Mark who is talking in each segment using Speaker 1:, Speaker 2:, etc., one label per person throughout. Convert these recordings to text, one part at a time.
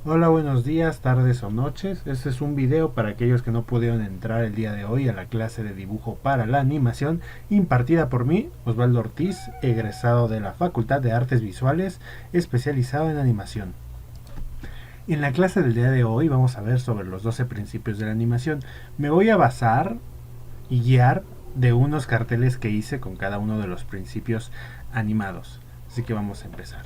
Speaker 1: Hola, buenos días, tardes o noches. Este es un video para aquellos que no pudieron entrar el día de hoy a la clase de dibujo para la animación impartida por mí, Osvaldo Ortiz, egresado de la Facultad de Artes Visuales, especializado en animación. En la clase del día de hoy vamos a ver sobre los 12 principios de la animación. Me voy a basar y guiar de unos carteles que hice con cada uno de los principios animados. Así que vamos a empezar.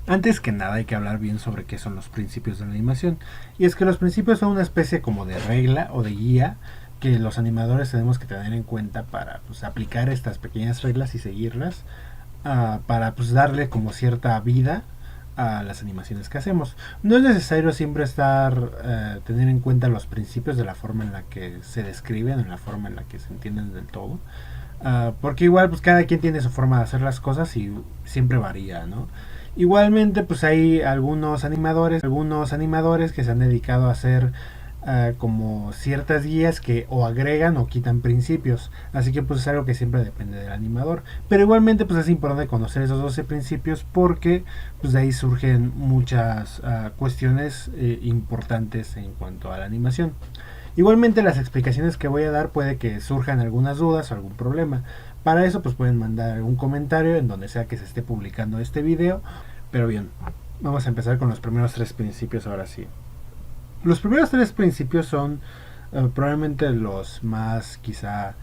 Speaker 1: Antes que nada hay que hablar bien sobre qué son los principios de la animación. Y es que los principios son una especie como de regla o de guía que los animadores tenemos que tener en cuenta para aplicar estas pequeñas reglas y seguirlas para darle como cierta vida a las animaciones que hacemos. No es necesario siempre tener en cuenta los principios de la forma en la que se describen, en la forma en la que se entienden del todo. Porque igual pues cada quien tiene su forma de hacer las cosas y siempre varía, ¿no? Igualmente pues hay algunos animadores que se han dedicado a hacer como ciertas guías que o agregan o quitan principios, así que pues es algo que siempre depende del animador, pero igualmente pues es importante conocer esos 12 principios porque pues de ahí surgen muchas cuestiones importantes en cuanto a la animación. Igualmente las explicaciones que voy a dar puede que surjan algunas dudas o algún problema. Para eso pues pueden mandar algún comentario en donde sea que se esté publicando este video. Pero bien, vamos a empezar con los primeros tres principios ahora sí. Los primeros tres principios son probablemente los más quizá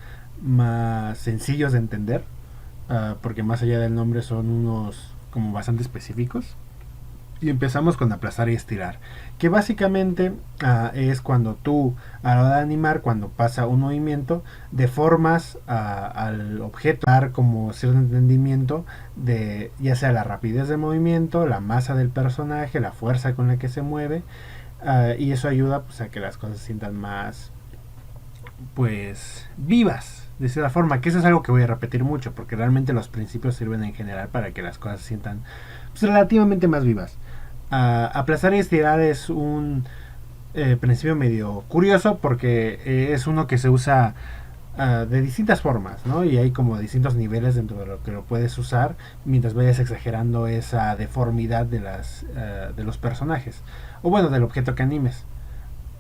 Speaker 1: más sencillos de entender, porque más allá del nombre son unos como bastante específicos. Y empezamos con aplazar y estirar, que básicamente es cuando tú a la hora de animar, cuando pasa un movimiento, deformas al objeto, dar como cierto entendimiento de ya sea la rapidez del movimiento, la masa del personaje, la fuerza con la que se mueve, y eso ayuda pues a que las cosas se sientan más pues vivas de cierta forma, que eso es algo que voy a repetir mucho porque realmente los principios sirven en general para que las cosas se sientan pues, relativamente más vivas. Aplazar y estirar es un principio medio curioso porque es uno que se usa de distintas formas, ¿no? Y hay como distintos niveles dentro de lo que lo puedes usar mientras vayas exagerando esa deformidad de los personajes o bueno, del objeto que animes.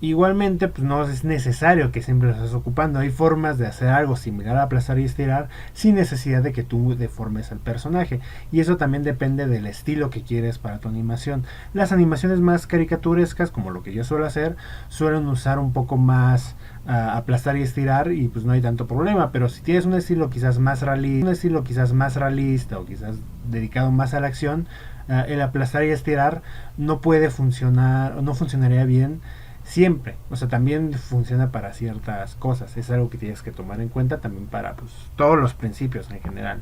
Speaker 1: Igualmente, pues no es necesario que siempre lo estés ocupando. Hay formas de hacer algo similar a aplazar y estirar sin necesidad de que tú deformes al personaje. Y eso también depende del estilo que quieres para tu animación. Las animaciones más caricaturescas, como lo que yo suelo hacer, suelen usar un poco más aplastar y estirar y pues no hay tanto problema. Pero si tienes un estilo quizás más realista o quizás dedicado más a la acción, el aplastar y estirar no puede funcionar o no funcionaría bien siempre, o sea, también funciona para ciertas cosas, es algo que tienes que tomar en cuenta también para pues, todos los principios en general.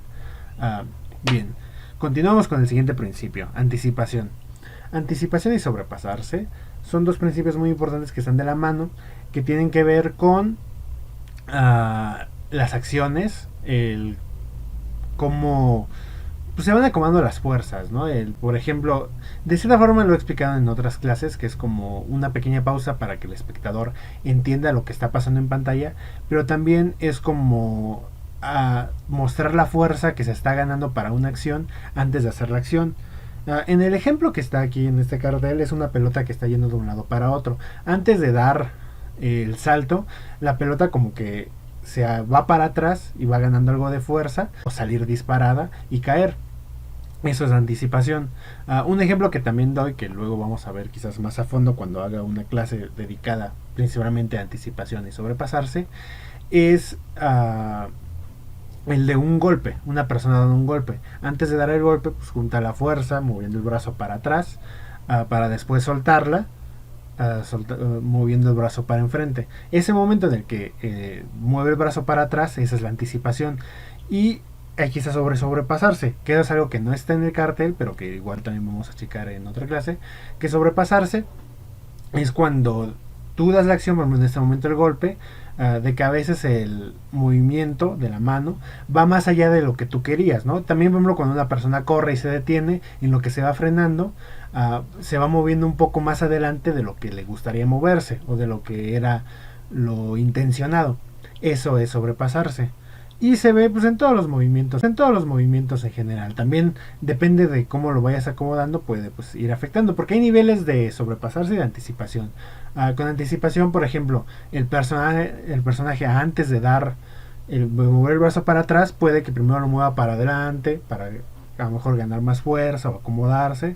Speaker 1: Uh, bien, continuamos con el siguiente principio, anticipación. Anticipación y sobrepasarse son dos principios muy importantes que están de la mano, que tienen que ver con las acciones, el cómo pues se van acomodando las fuerzas, ¿no? Por ejemplo, de cierta forma lo he explicado en otras clases, que es como una pequeña pausa para que el espectador entienda lo que está pasando en pantalla, pero también es como mostrar la fuerza que se está ganando para una acción antes de hacer la acción. En el ejemplo que está aquí en este cartel es una pelota que está yendo de un lado para otro. Antes de dar el salto, la pelota como que se va para atrás y va ganando algo de fuerza o salir disparada y caer. Eso es anticipación. Un ejemplo que también doy, que luego vamos a ver quizás más a fondo cuando haga una clase dedicada principalmente a anticipación y sobrepasarse, es el de un golpe, una persona dando un golpe. Antes de dar el golpe, pues junta la fuerza, moviendo el brazo para atrás, para después soltarla, moviendo el brazo para enfrente. Ese momento en el que mueve el brazo para atrás, esa es la anticipación. Y aquí está sobrepasarse, que es algo que no está en el cartel, pero que igual también vamos a checar en otra clase, que sobrepasarse es cuando tú das la acción, por ejemplo, en este momento el golpe, de que a veces el movimiento de la mano va más allá de lo que tú querías, ¿no? También, por ejemplo, cuando una persona corre y se detiene, en lo que se va frenando, se va moviendo un poco más adelante de lo que le gustaría moverse o de lo que era lo intencionado. Eso es sobrepasarse. y se ve pues en todos los movimientos, en general. También depende de cómo lo vayas acomodando, puede pues ir afectando, porque hay niveles de sobrepasarse y de anticipación. Con anticipación, por ejemplo, el personaje antes de mover el brazo para atrás, puede que primero lo mueva para adelante, para a lo mejor ganar más fuerza o acomodarse,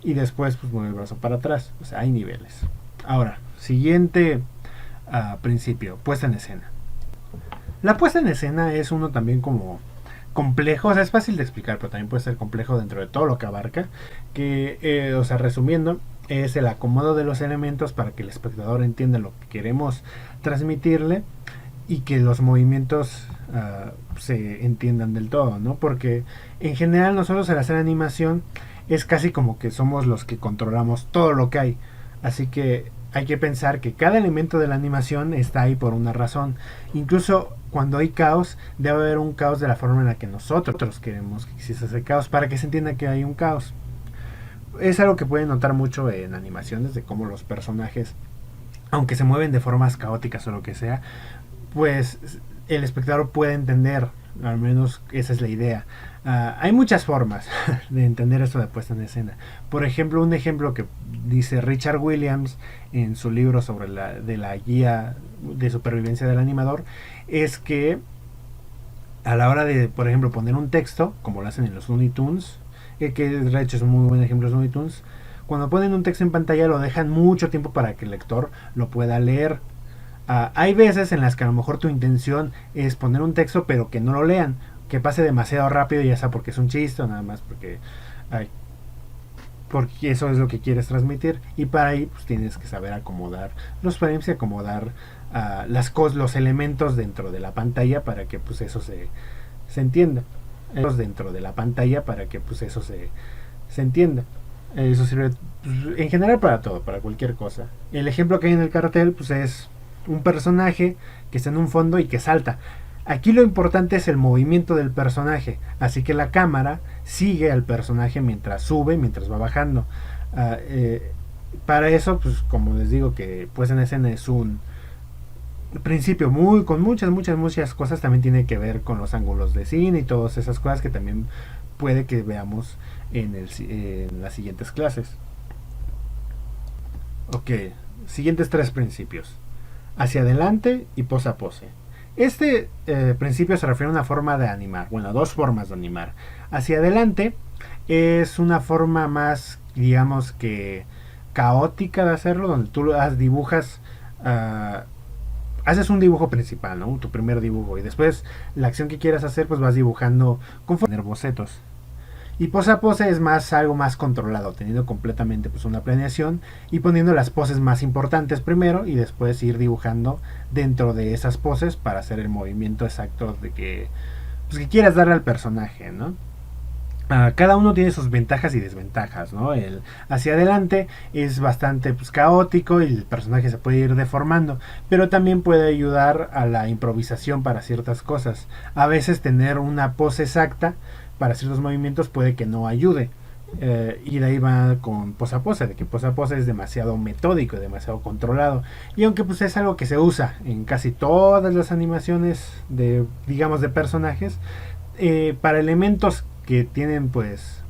Speaker 1: y después pues mueve el brazo para atrás. O sea, hay niveles. Ahora, siguiente principio, puesta en escena. La puesta en escena es uno también como complejo, o sea, es fácil de explicar, pero también puede ser complejo dentro de todo lo que abarca, que, o sea, resumiendo, es el acomodo de los elementos para que el espectador entienda lo que queremos transmitirle y que los movimientos se entiendan del todo, ¿no? Porque en general nosotros al hacer animación es casi como que somos los que controlamos todo lo que hay, así que hay que pensar que cada elemento de la animación está ahí por una razón. Incluso cuando hay caos, debe haber un caos de la forma en la que nosotros queremos que exista ese caos, para que se entienda que hay un caos. Es algo que pueden notar mucho en animaciones, de cómo los personajes, aunque se mueven de formas caóticas o lo que sea, pues el espectador puede entender, al menos esa es la idea. Hay muchas formas de entender esto de puesta en escena. Por ejemplo, un ejemplo que dice Richard Williams en su libro sobre la guía de supervivencia del animador, es que a la hora de, por ejemplo, poner un texto, como lo hacen en los Looney Tunes, que de hecho es un muy buen ejemplo los Looney Tunes, cuando ponen un texto en pantalla lo dejan mucho tiempo para que el lector lo pueda leer. Hay veces en las que a lo mejor tu intención es poner un texto pero que no lo lean, que pase demasiado rápido, ya sea porque es un chiste o nada más porque eso es lo que quieres transmitir, y para ahí pues tienes que saber acomodar los frames y acomodar los elementos dentro de la pantalla para que pues eso se entienda. Dentro de la pantalla para que pues eso se entienda. Eso sirve pues, en general para todo, para cualquier cosa. El ejemplo que hay en el cartel pues es un personaje que está en un fondo y que salta. Aquí lo importante es el movimiento del personaje, así que la cámara sigue al personaje mientras sube, mientras va bajando. Para eso, pues como les digo, que pues en escena es un principio con muchas cosas. También tiene que ver con los ángulos de cine y todas esas cosas que también puede que veamos en las siguientes clases. Ok, siguientes 3 principios: hacia adelante y pose a pose. Este principio se refiere a una forma de animar, bueno, 2 formas de animar. Hacia adelante es una forma más, digamos que caótica de hacerlo, donde tú dibujas, haces un dibujo principal, ¿no? Tu primer dibujo, y después la acción que quieras hacer pues vas dibujando conforme bocetos. Y pose a pose es algo más controlado, teniendo completamente pues una planeación y poniendo las poses más importantes primero y después ir dibujando dentro de esas poses para hacer el movimiento exacto de que quieras darle al personaje, ¿no? Cada uno tiene sus ventajas y desventajas, ¿no? El hacia adelante es bastante pues, caótico y el personaje se puede ir deformando, pero también puede ayudar a la improvisación para ciertas cosas. A veces tener una pose exacta para ciertos movimientos puede que no ayude. Y de ahí va con pose a pose, de que pose a pose es demasiado metódico, demasiado controlado. Y aunque pues es algo que se usa en casi todas las animaciones de, digamos, de personajes, para elementos que tienen pues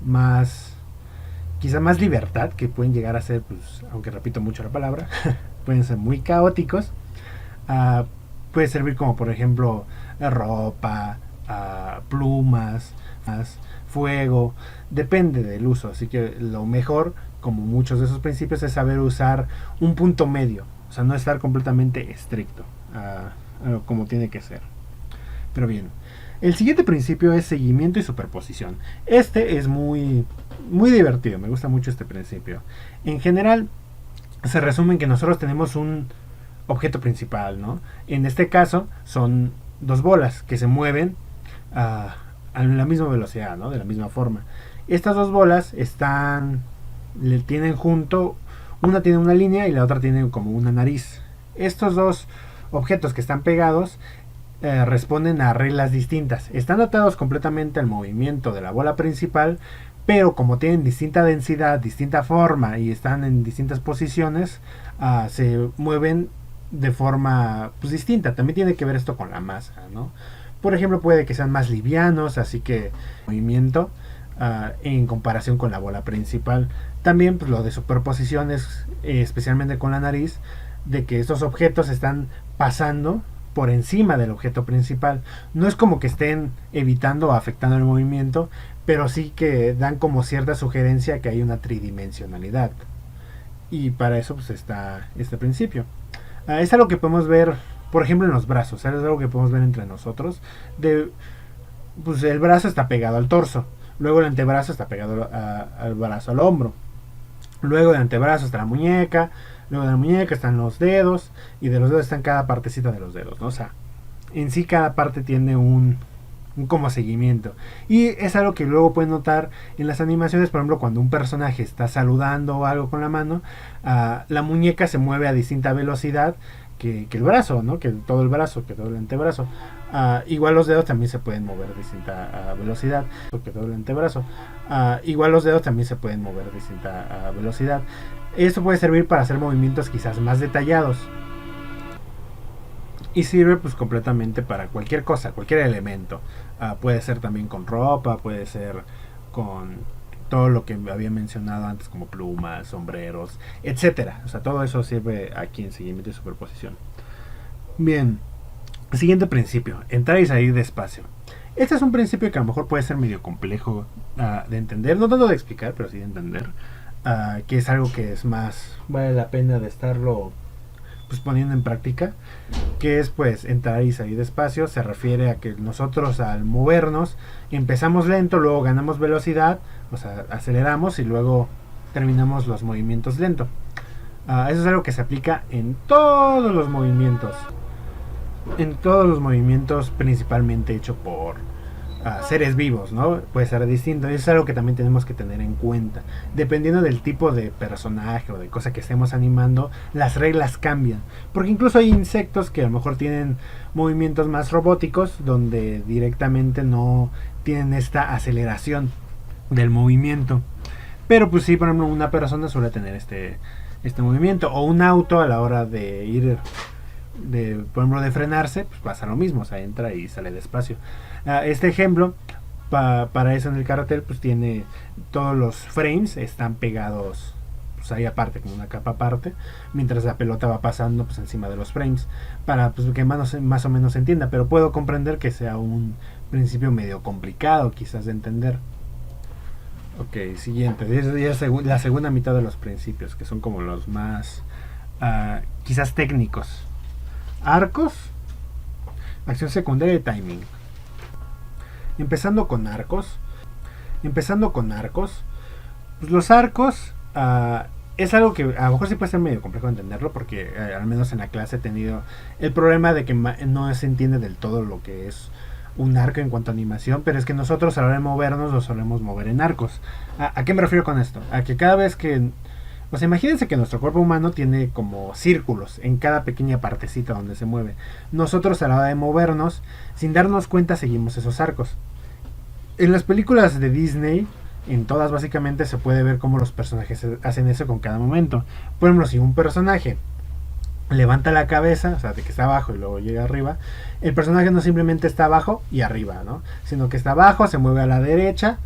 Speaker 1: quizá más libertad, que pueden llegar a ser, pues, aunque repito mucho la palabra, pueden ser muy caóticos. Puede servir como por ejemplo ropa, plumas, fuego, depende del uso. Así que lo mejor, como muchos de esos principios, es saber usar un punto medio, o sea, no estar completamente estricto como tiene que ser. Pero bien, el siguiente principio es seguimiento y superposición. Este es muy divertido, me gusta mucho este principio. En general, se resume en que nosotros tenemos un objeto principal, ¿no? En este caso, son 2 bolas que se mueven a la misma velocidad, ¿no? De la misma forma. Estas 2 bolas tienen junto, una tiene una línea y la otra tiene como una nariz. Estos 2 objetos que están pegados responden a reglas distintas. Están atados completamente al movimiento de la bola principal, pero como tienen distinta densidad, distinta forma y están en distintas posiciones, se mueven de forma pues, distinta. También tiene que ver esto con la masa, ¿no? Por ejemplo, puede que sean más livianos, así que movimiento en comparación con la bola principal. También pues, lo de superposiciones, especialmente con la nariz, de que estos objetos están pasando por encima del objeto principal. No es como que estén evitando o afectando el movimiento, pero sí que dan como cierta sugerencia que hay una tridimensionalidad. Y para eso pues está este principio. Es algo que podemos ver, por ejemplo, en los brazos. Es algo que podemos ver entre nosotros. Pues el brazo está pegado al torso. Luego el antebrazo está pegado al brazo, al hombro. Luego del antebrazo está la muñeca. Luego de la muñeca están los dedos. Y de los dedos están cada partecita de los dedos, ¿no? O sea, en sí cada parte tiene un como seguimiento. Y es algo que luego pueden notar en las animaciones, por ejemplo, cuando un personaje está saludando o algo con la mano, la muñeca se mueve a distinta velocidad que el brazo, ¿no? Que todo el brazo, que todo el antebrazo. Igual los dedos también se pueden mover a distinta velocidad, que todo el antebrazo. Igual los dedos también se pueden mover a distinta velocidad. Esto puede servir para hacer movimientos quizás más detallados. Y sirve pues completamente para cualquier cosa, cualquier elemento. Puede ser también con ropa, puede ser con todo lo que había mencionado antes como plumas, sombreros, etcétera. O sea, todo eso sirve aquí en seguimiento y superposición. Bien, siguiente principio, entrar y salir despacio. Este es un principio que a lo mejor puede ser medio complejo de entender, no tanto de explicar, pero sí de entender. Que es algo que es más, vale la pena de estarlo pues poniendo en práctica, que es pues entrar y salir despacio. Se refiere a que nosotros al movernos empezamos lento, luego ganamos velocidad, o sea, aceleramos y luego terminamos los movimientos lento. Eso es algo que se aplica en todos los movimientos, principalmente hecho por seres vivos, ¿no? Puede ser distinto. Eso es algo que también tenemos que tener en cuenta. Dependiendo del tipo de personaje o de cosa que estemos animando, las reglas cambian. Porque incluso hay insectos que a lo mejor tienen movimientos más robóticos, donde directamente no tienen esta aceleración del movimiento. Pero pues sí, por ejemplo, una persona suele tener este movimiento. O un auto a la hora de ir, por ejemplo, de frenarse, pues pasa lo mismo. O sea, entra y sale despacio. Este ejemplo, para eso en el cartel, pues tiene todos los frames, están pegados pues ahí aparte, como una capa aparte, mientras la pelota va pasando pues encima de los frames, para pues, que más o menos se entienda, pero puedo comprender que sea un principio medio complicado quizás de entender. Ok, siguiente, es la segunda mitad de los principios, que son como los más quizás técnicos. Arcos, acción secundaria y timing. Empezando con arcos, pues los arcos es algo que a lo mejor sí puede ser medio complejo entenderlo, porque al menos en la clase he tenido el problema de que no se entiende del todo lo que es un arco en cuanto a animación, pero es que nosotros a la hora de movernos lo solemos mover en arcos. ¿A qué me refiero con esto? A que cada vez que... O sea, imagínense que nuestro cuerpo humano tiene como círculos en cada pequeña partecita donde se mueve. Nosotros a la hora de movernos, sin darnos cuenta, seguimos esos arcos. En las películas de Disney, en todas básicamente, se puede ver cómo los personajes hacen eso con cada momento. Por ejemplo, si un personaje levanta la cabeza, o sea, de que está abajo y luego llega arriba, el personaje no simplemente está abajo y arriba, ¿no? Sino que está abajo, se mueve a la derecha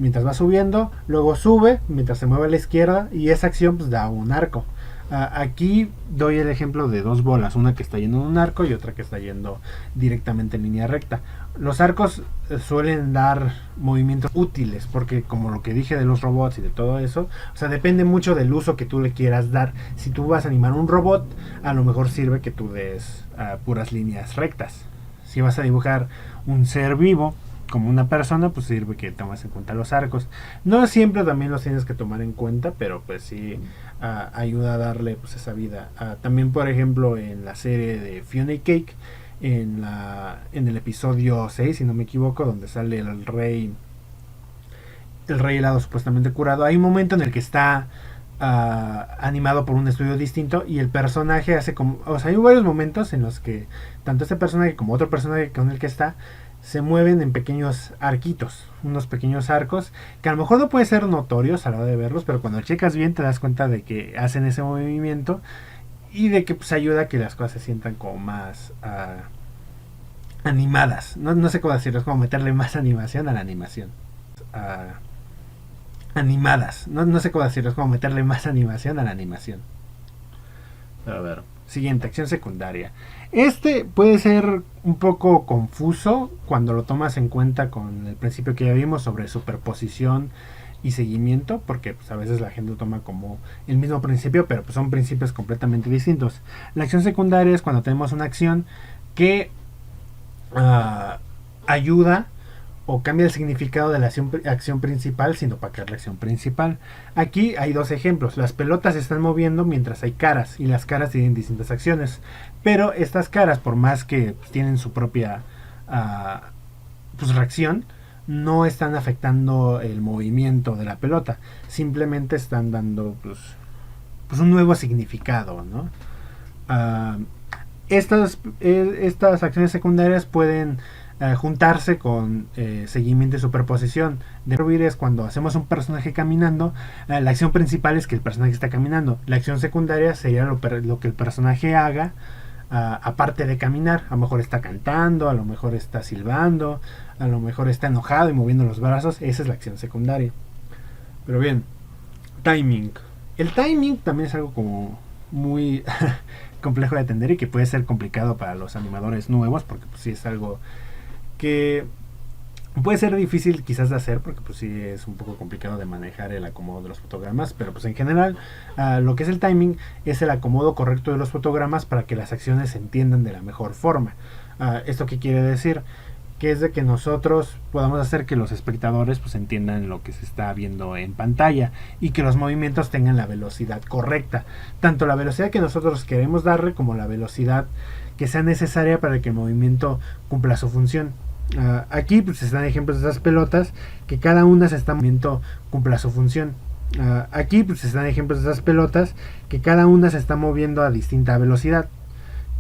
Speaker 1: mientras va subiendo, luego sube mientras se mueve a la izquierda, y esa acción pues da un arco. Aquí doy el ejemplo de dos bolas, una que está yendo en un arco y otra que está yendo directamente en línea recta. Los arcos suelen dar movimientos útiles, porque como lo que dije de los robots y de todo eso, o sea, depende mucho del uso que tú le quieras dar. Si tú vas a animar un robot, a lo mejor sirve que tú des puras líneas rectas. Si vas a dibujar un ser vivo, como una persona, pues sirve que tomes en cuenta los arcos. No siempre también los tienes que tomar en cuenta, pero pues sí ayuda a darle pues esa vida. También, por ejemplo, en la serie de Fiona y Cake, en el episodio 6, si no me equivoco, donde sale el rey helado supuestamente curado, hay un momento en el que está animado por un estudio distinto, y el personaje hace como... O sea, hay varios momentos en los que tanto este personaje como otro personaje con el que está se mueven en pequeños arquitos, unos pequeños arcos que a lo mejor no pueden ser notorios a la hora de verlos, pero cuando checas bien te das cuenta de que hacen ese movimiento y de que pues ayuda a que las cosas se sientan como más animadas. No sé cómo decirlo, es como meterle más animación a la animación. Uh, animadas. No sé cómo decirlo, es como meterle más animación a la animación. A ver. Siguiente, acción secundaria. Este puede ser un poco confuso cuando lo tomas en cuenta con el principio que ya vimos sobre superposición y seguimiento, porque pues, a veces la gente lo toma como el mismo principio, pero pues, son principios completamente distintos. La acción secundaria es cuando tenemos una acción que ayuda o cambia el significado de la acción principal sin opacar la acción principal. Aquí hay dos ejemplos. Las pelotas se están moviendo mientras hay caras y las caras tienen distintas acciones. Pero estas caras, por más que pues, tienen su propia pues, reacción, no están afectando el movimiento de la pelota. Simplemente están dando pues un nuevo significado, ¿no? Estas acciones secundarias pueden juntarse con seguimiento y superposición. De servir es cuando hacemos un personaje caminando, la acción principal es que el personaje está caminando. La acción secundaria sería lo que el personaje haga aparte de caminar. A lo mejor está cantando, a lo mejor está silbando, a lo mejor está enojado y moviendo los brazos. Esa es la acción secundaria. Pero bien, timing. El timing también es algo como muy complejo de entender y que puede ser complicado para los animadores nuevos, porque pues sí es algo que puede ser difícil quizás de hacer, porque pues sí es un poco complicado de manejar el acomodo de los fotogramas, pero pues en general lo que es el timing es el acomodo correcto de los fotogramas para que las acciones se entiendan de la mejor forma. ¿Esto qué quiere decir? Que es de que nosotros podamos hacer que los espectadores pues entiendan lo que se está viendo en pantalla y que los movimientos tengan la velocidad correcta, tanto la velocidad que nosotros queremos darle como la velocidad que sea necesaria para que el movimiento cumpla su función. Aquí pues están ejemplos de esas pelotas que cada una se está moviendo cumpla su función. Aquí pues están ejemplos de esas pelotas que cada una se está moviendo a distinta velocidad.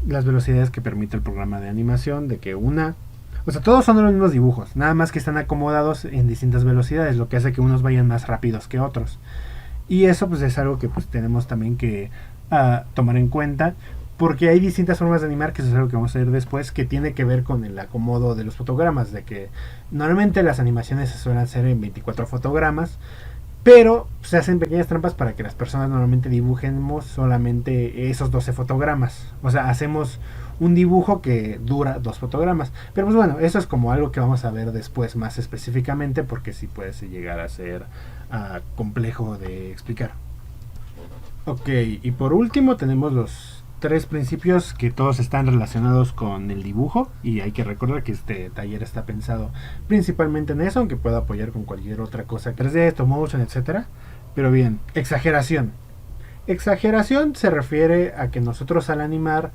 Speaker 1: Las velocidades que permite el programa de animación, de que una... O sea, todos son los mismos dibujos, nada más que están acomodados en distintas velocidades, lo que hace que unos vayan más rápidos que otros. Y eso pues es algo que pues tenemos también que tomar en cuenta, porque hay distintas formas de animar, que eso es algo que vamos a ver después, que tiene que ver con el acomodo de los fotogramas, de que normalmente las animaciones se suelen hacer en 24 fotogramas, pero se hacen pequeñas trampas para que las personas normalmente dibujemos solamente esos 12 fotogramas. O sea, hacemos un dibujo que dura 2 fotogramas. Pero pues bueno, eso es como algo que vamos a ver después más específicamente, porque sí puede llegar a ser complejo de explicar. Ok, y por último tenemos los 3 principios que todos están relacionados con el dibujo, y hay que recordar que este taller está pensado principalmente en eso, aunque pueda apoyar con cualquier otra cosa, 3D, stop motion, etc. Pero bien, exageración. Exageración se refiere a que nosotros al animar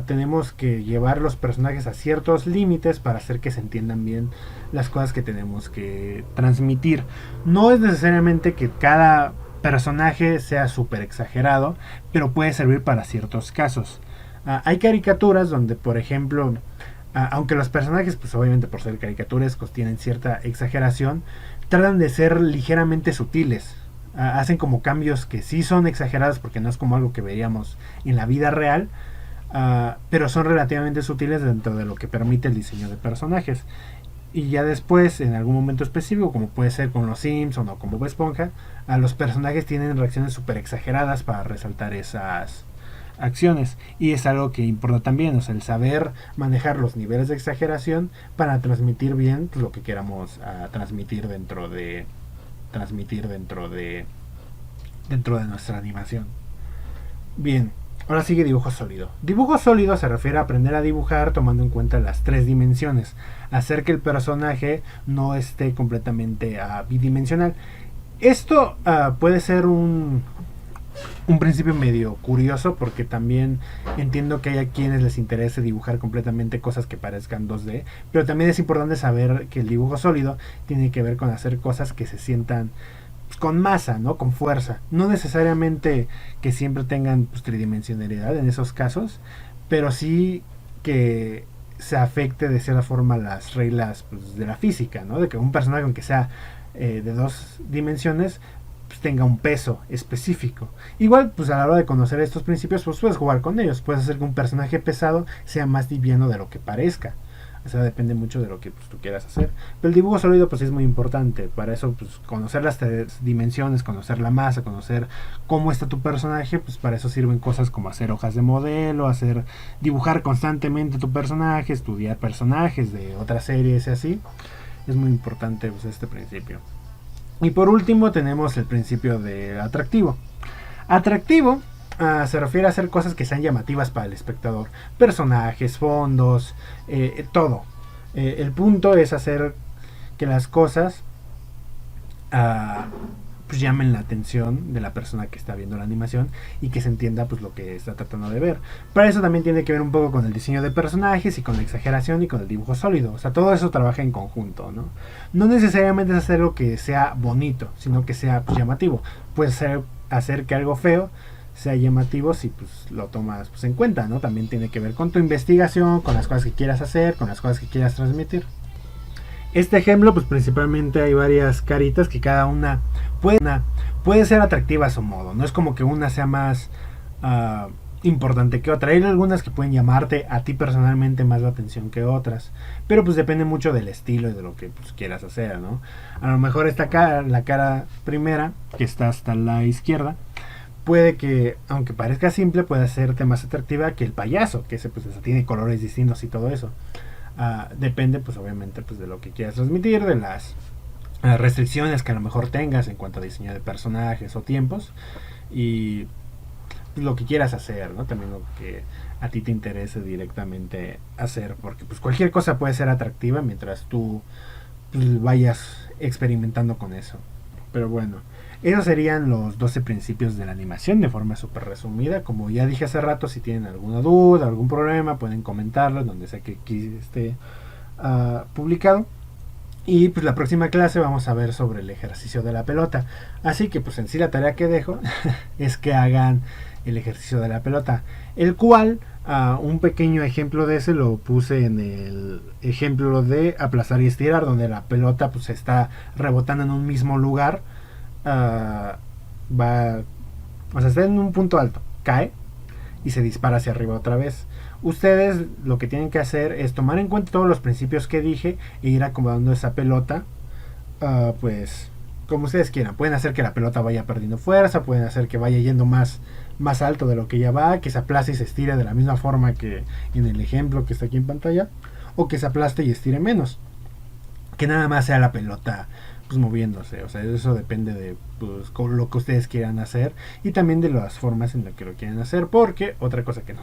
Speaker 1: tenemos que llevar los personajes a ciertos límites para hacer que se entiendan bien las cosas que tenemos que transmitir. No es necesariamente que cada personaje sea súper exagerado, pero puede servir para ciertos casos. Hay caricaturas donde, por ejemplo, aunque los personajes, pues obviamente por ser caricaturescos, tienen cierta exageración, tratan de ser ligeramente sutiles. Hacen como cambios que sí son exagerados, porque no es como algo que veríamos en la vida real, pero son relativamente sutiles dentro de lo que permite el diseño de personajes. Y ya después, en algún momento específico, como puede ser con los Simpsons o con Bob Esponja, los personajes tienen reacciones súper exageradas para resaltar esas acciones. Y es algo que importa también, o sea, el saber manejar los niveles de exageración para transmitir bien lo que queramos transmitir dentro de nuestra animación. Bien, ahora sigue dibujo sólido. Dibujo sólido se refiere a aprender a dibujar tomando en cuenta las 3 dimensiones, hacer que el personaje no esté completamente bidimensional. Esto puede ser un principio medio curioso, porque también entiendo que hay a quienes les interese dibujar completamente cosas que parezcan 2D, pero también es importante saber que el dibujo sólido tiene que ver con hacer cosas que se sientan con masa, ¿no? Con fuerza. No necesariamente que siempre tengan pues, tridimensionalidad en esos casos, pero sí que se afecte de cierta forma las reglas pues, de la física, ¿no? De que un personaje, aunque sea de 2 dimensiones, pues, tenga un peso específico. Igual, pues a la hora de conocer estos principios, pues puedes jugar con ellos. Puedes hacer que un personaje pesado sea más liviano de lo que parezca. O sea, depende mucho de lo que pues, tú quieras hacer. Pero el dibujo sólido pues es muy importante. Para eso, pues conocer las dimensiones, conocer la masa, conocer cómo está tu personaje, pues para eso sirven cosas como hacer hojas de modelo, dibujar constantemente tu personaje, estudiar personajes de otras series y así. Es muy importante pues este principio. Y por último tenemos el principio de atractivo. Atractivo se refiere a hacer cosas que sean llamativas para el espectador. Personajes, fondos, todo. El punto es hacer que las cosas pues llamen la atención de la persona que está viendo la animación y que se entienda pues lo que está tratando de ver. Para eso también tiene que ver un poco con el diseño de personajes y con la exageración y con el dibujo sólido. O sea, todo eso trabaja en conjunto, ¿no? No necesariamente es hacer algo que sea bonito, sino que sea pues, llamativo. Puede ser hacer que algo feo sea llamativo si pues lo tomas pues, en cuenta, ¿no? También tiene que ver con tu investigación, con las cosas que quieras hacer, con las cosas que quieras transmitir. Este ejemplo, pues principalmente hay varias caritas que cada una puede ser atractiva a su modo. No es como que una sea más importante que otra. Hay algunas que pueden llamarte a ti personalmente más la atención que otras. Pero pues depende mucho del estilo y de lo que pues, quieras hacer, ¿no? A lo mejor esta cara, la cara primera, que está hasta la izquierda, puede que, aunque parezca simple, puede hacerte más atractiva que el payaso, que ese pues tiene colores distintos y todo eso. Depende pues obviamente pues de lo que quieras transmitir, de las restricciones que a lo mejor tengas en cuanto a diseño de personajes o tiempos y pues, lo que quieras hacer, ¿no? También lo que a ti te interese directamente hacer, porque pues cualquier cosa puede ser atractiva mientras tú pues, vayas experimentando con eso. Pero bueno, esos serían los 12 principios de la animación de forma súper resumida. Como ya dije hace rato, si tienen alguna duda, algún problema, pueden comentarlo donde sea que aquí esté publicado. Y pues la próxima clase vamos a ver sobre el ejercicio de la pelota. Así que pues en sí la tarea que dejo es que hagan el ejercicio de la pelota. El cual, un pequeño ejemplo de ese lo puse en el ejemplo de aplastar y estirar, donde la pelota pues está rebotando en un mismo lugar. O sea, está en un punto alto, cae y se dispara hacia arriba otra vez. Ustedes lo que tienen que hacer es tomar en cuenta todos los principios que dije e ir acomodando esa pelota, pues como ustedes quieran. Pueden hacer que la pelota vaya perdiendo fuerza, pueden hacer que vaya yendo más alto de lo que ya va, que se aplaste y se estire de la misma forma que en el ejemplo que está aquí en pantalla, o que se aplaste y estire menos, que nada más sea la pelota pues moviéndose. O sea, eso depende de pues, lo que ustedes quieran hacer y también de las formas en las que lo quieren hacer, porque otra cosa que no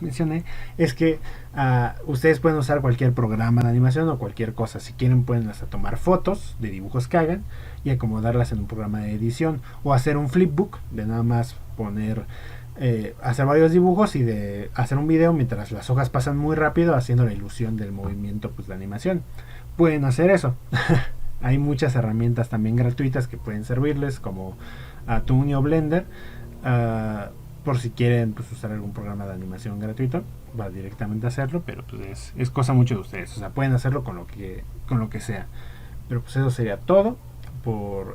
Speaker 1: mencioné es que ustedes pueden usar cualquier programa de animación o cualquier cosa. Si quieren pueden hasta tomar fotos de dibujos que hagan y acomodarlas en un programa de edición, o hacer un flipbook de nada más poner hacer varios dibujos y de hacer un video mientras las hojas pasan muy rápido, haciendo la ilusión del movimiento pues de animación. Pueden hacer eso. Hay muchas herramientas también gratuitas que pueden servirles, como Tooney o Blender, por si quieren pues, usar algún programa de animación gratuito, va directamente a hacerlo, pero pues es cosa mucho de ustedes. O sea, pueden hacerlo con lo que sea. Pero pues eso sería todo por